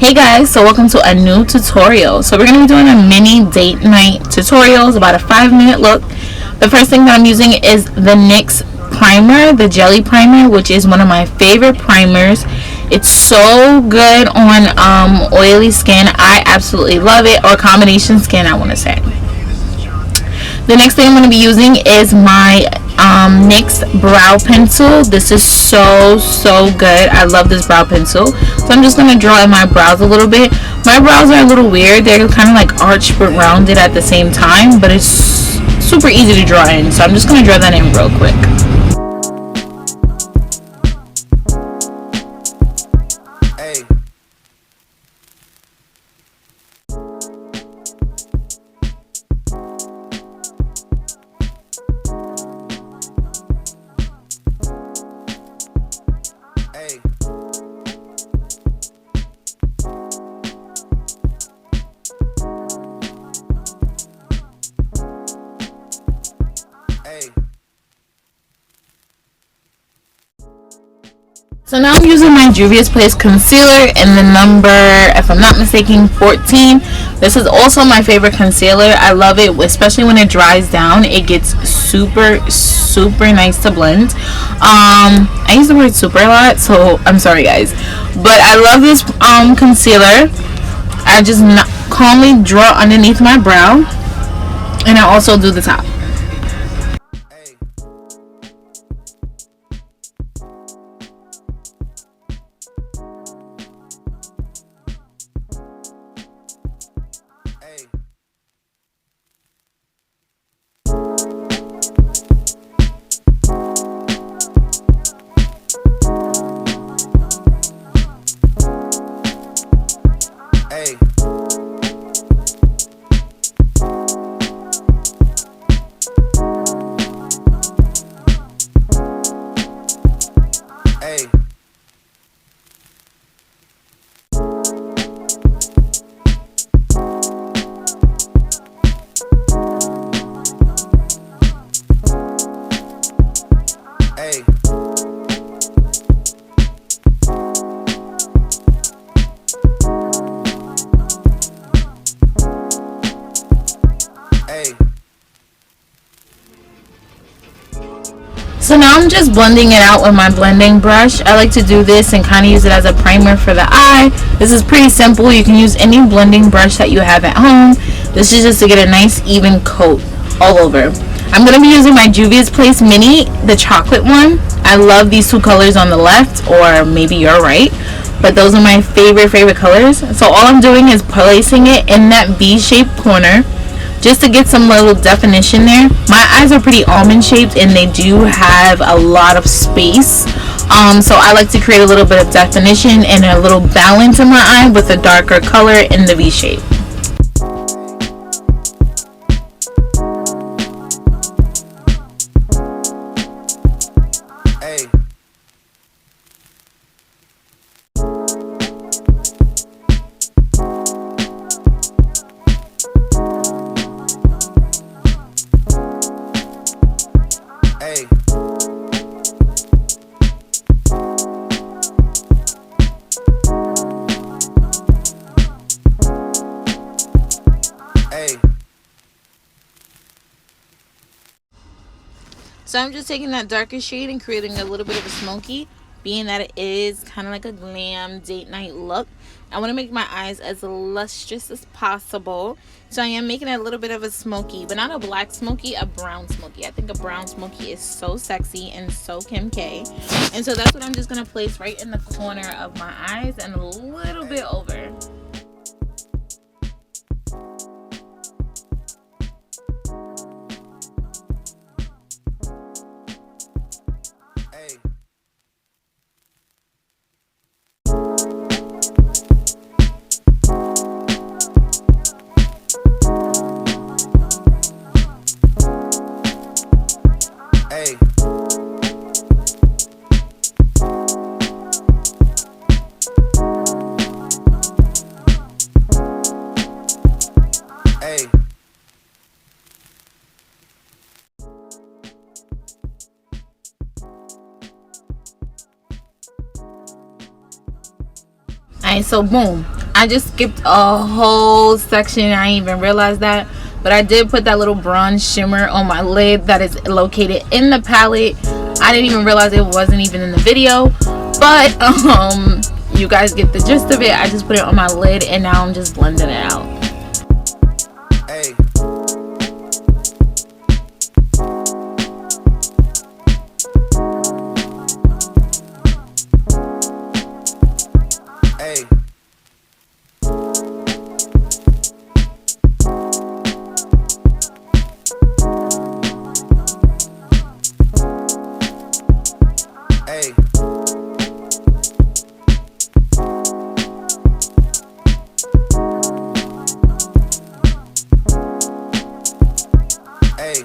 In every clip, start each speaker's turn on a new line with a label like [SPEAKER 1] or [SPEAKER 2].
[SPEAKER 1] Hey guys, so welcome to a new tutorial. So we're going to be doing a mini date night tutorial. It's about a 5-minute look. The first thing that I'm using is the NYX primer, the jelly primer, which is one of my favorite primers. It's so good on oily skin. I absolutely love it, or combination skin, I want to say. The next thing I'm going to be using is my NYX brow pencil. This is so good. I love this brow pencil. So I'm just going to draw in my brows a little bit. My brows are a little weird. They're kind of like arched but rounded at the same time, but it's super easy to draw in. So I'm just going to draw that in real quick. So now I'm using my Juvia's Place concealer in the number, if I'm not mistaken, 14. This is also my favorite concealer. I love it, especially when it dries down. It gets super nice to blend. I use the word super a lot, so I'm sorry guys. But I love this concealer. I just calmly draw underneath my brow, and I also do the top. So now I'm just blending it out with my blending brush. I like to do this and kind of use it as a primer for the eye. This is pretty simple. You can use any blending brush that you have at home. This is just to get a nice even coat all over. I'm going to be using my Juvia's Place Mini, the chocolate one. I love these two colors on the left, or maybe you're right, but those are my favorite colors. So all I'm doing is placing it in that V-shaped corner, just to get some little definition there. My eyes are pretty almond shaped and they do have a lot of space. So I like to create a little bit of definition and a little balance in my eye with a darker color in the V shape. So I'm just taking that darker shade and creating a little bit of a smoky, being that it is kind of like a glam date night look. I want to make my eyes as lustrous as possible. So I am making a little bit of a smoky, but not a black smoky, a brown smoky. I think a brown smoky is so sexy and so Kim K. And so that's what I'm just going to place right in the corner of my eyes and a little bit over. Alright, so boom, I just skipped a whole section. I didn't even realize that. But I did put that little bronze shimmer on my lid that is located in the palette. I didn't even realize it wasn't even in the video. But you guys get the gist of it. I just put it on my lid and now I'm just blending it out.
[SPEAKER 2] Hey. Hey. Hey. Hey.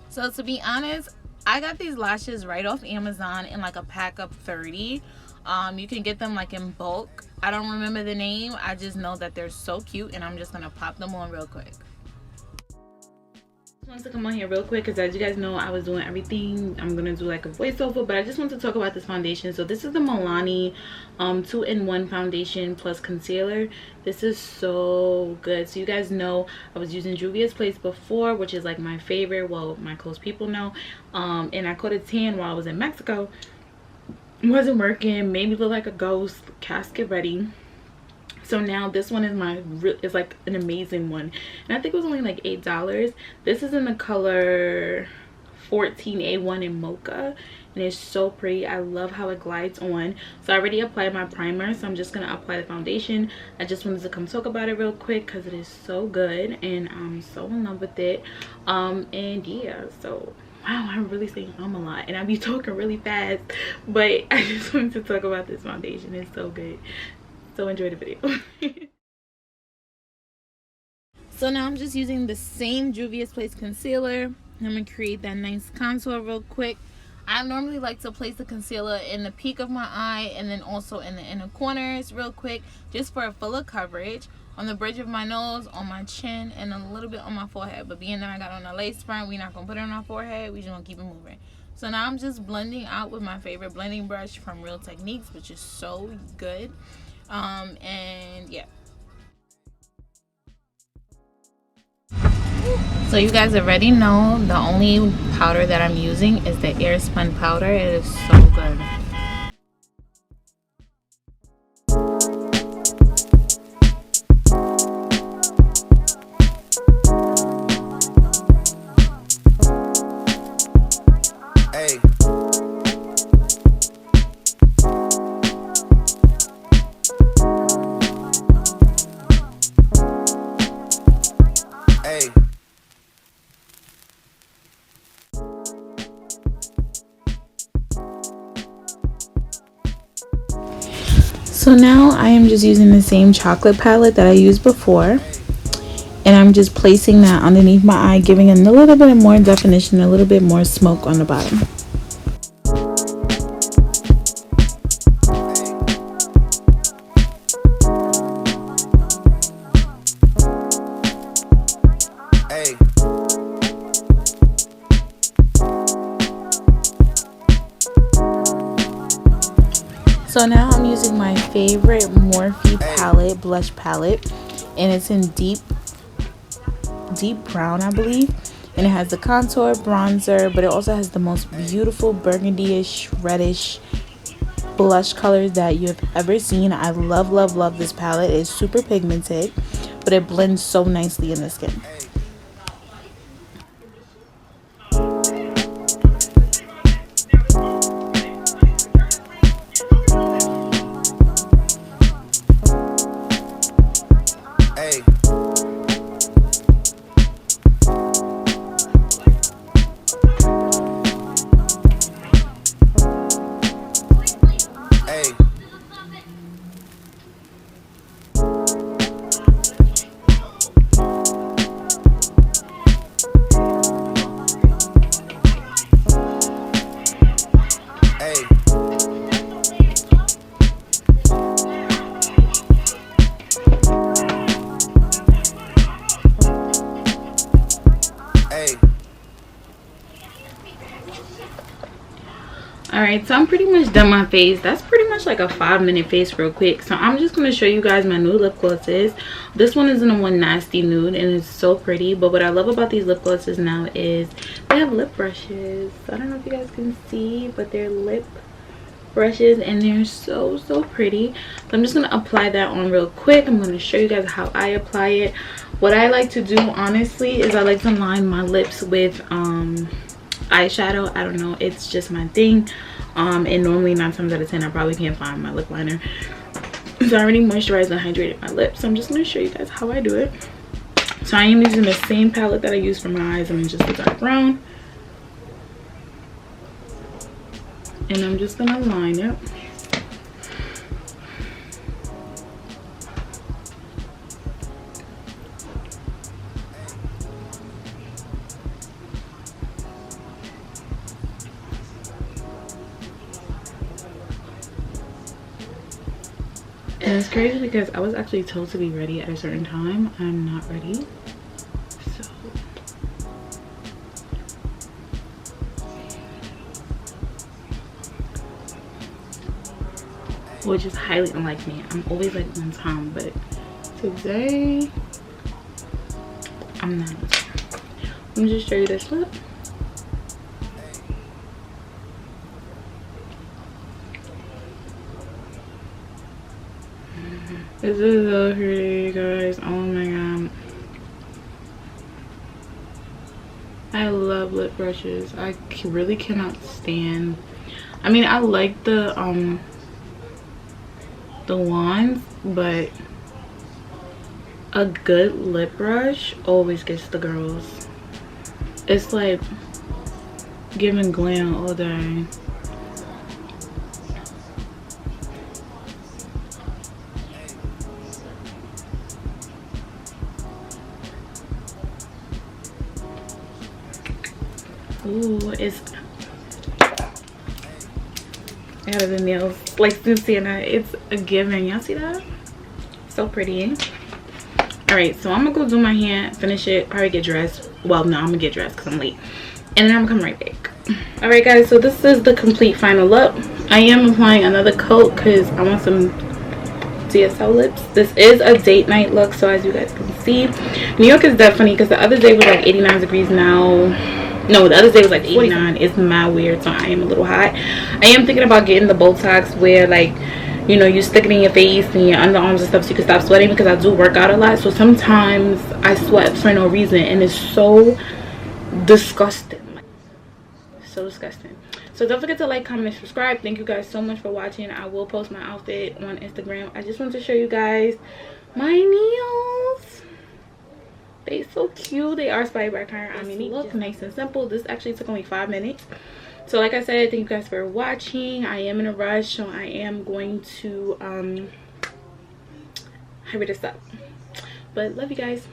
[SPEAKER 1] So to be honest, I got these lashes right off Amazon in like a pack of 30. You can get them like in bulk. I don't remember the name. I just know that they're so cute and I'm just gonna pop them on real quick. I wanted to come on here real quick because as you guys know, I was doing everything. I'm gonna do like a voiceover, but I just want to talk about this foundation. So this is the Milani 2-in-1 foundation plus concealer. This is so good. So you guys know I was using Juvia's Place before, which is like my favorite, well, my close people know, and I caught a tan while I was in Mexico. It wasn't working, made me look like a ghost, casket ready. So now this one is like an amazing one, and I think it was only like $8. This is in the color 14A1 in mocha, and it's so pretty. I love how it glides on. So I already applied my primer, so I'm just gonna apply the foundation. I just wanted to come talk about it real quick because it is so good and I'm so in love with it. And yeah, so wow, I'm really saying a lot and I be talking really fast, but I just wanted to talk about this foundation. It's so good. So enjoy the video. So now I'm just using the same Juvia's Place concealer. I'm gonna create that nice contour real quick. I normally like to place the concealer in the peak of my eye and then also in the inner corners real quick, just for a fuller coverage on the bridge of my nose, on my chin, and a little bit on my forehead. But being that I got on a lace front, we're not gonna put it on our forehead. We're just gonna keep it moving. So now I'm just blending out with my favorite blending brush from Real Techniques, which is so good. And yeah, so you guys already know the only powder that I'm using is the air spun powder. It is so good.
[SPEAKER 2] Hey. Hey.
[SPEAKER 1] So now I am just using the same chocolate palette that I used before, and I'm just placing that underneath my eye, giving it a little bit more definition, a little bit more smoke on the bottom.
[SPEAKER 2] Hey.
[SPEAKER 1] So now I'm using my favorite Morphe palette, blush palette, and it's in deep brown, I believe, and it has the contour, bronzer, but it also has the most beautiful burgundy-ish, reddish blush colors that you have ever seen. I love this palette. It's super pigmented, but it blends so nicely in the skin.
[SPEAKER 2] Hey. Hey.
[SPEAKER 1] Alright, so I'm pretty much done my face. That's pretty much like a 5-minute face real quick. So I'm just going to show you guys my new lip glosses. This one is in the one Nasty Nude and it's so pretty. But what I love about these lip glosses now is they have lip brushes. I don't know if you guys can see, but they're lip brushes and they're so pretty. So I'm just going to apply that on real quick. I'm going to show you guys how I apply it. What I like to do, honestly, is I like to line my lips with eyeshadow. I don't know, it's just my thing. And normally 9 times out of 10 I probably can't find my lip liner. So I already moisturized and hydrated my lips. So I'm just going to show you guys how I do it. So I am using the same palette that I use for my eyes. I'm just a dark brown. And I'm just going to line it. And it's crazy because I was actually told to be ready at a certain time. I'm not ready. So which is highly unlike me. I'm always like on time, but today I'm not. Let me just show you this lip. This is so pretty, guys. Oh my god, I love lip brushes. I really cannot stand, I mean, I like the wands, but a good lip brush always gets the girls. It's like giving glam all day. Ooh, it's out of the nails like Susanna. It's a given. Y'all see that? So pretty. All right, so I'm gonna go do my hair, finish it, probably get dressed. Well, no, I'm gonna get dressed because I'm late, and then I'm gonna come right back. All right, guys, so this is the complete final look. I am applying another coat because I want some DSL lips. This is a date night look, so as you guys can see, New York is definitely, because the other day was like 89 degrees now. No, the other day was like 49. It's mad weird, so I am a little hot. I am thinking about getting the Botox where, like, you know, you stick it in your face and your underarms and stuff so you can stop sweating, because I do work out a lot. So sometimes I sweat for no reason and it's so disgusting. So disgusting. So don't forget to like, comment, and subscribe. Thank you guys so much for watching. I will post my outfit on Instagram. I just wanted to show you guys my nails. They so cute. They are inspired by Karen. I mean, they look nice and simple. This actually took only 5 minutes. So like I said, thank you guys for watching. I am in a rush, so I am going to hurry this up. But love you guys.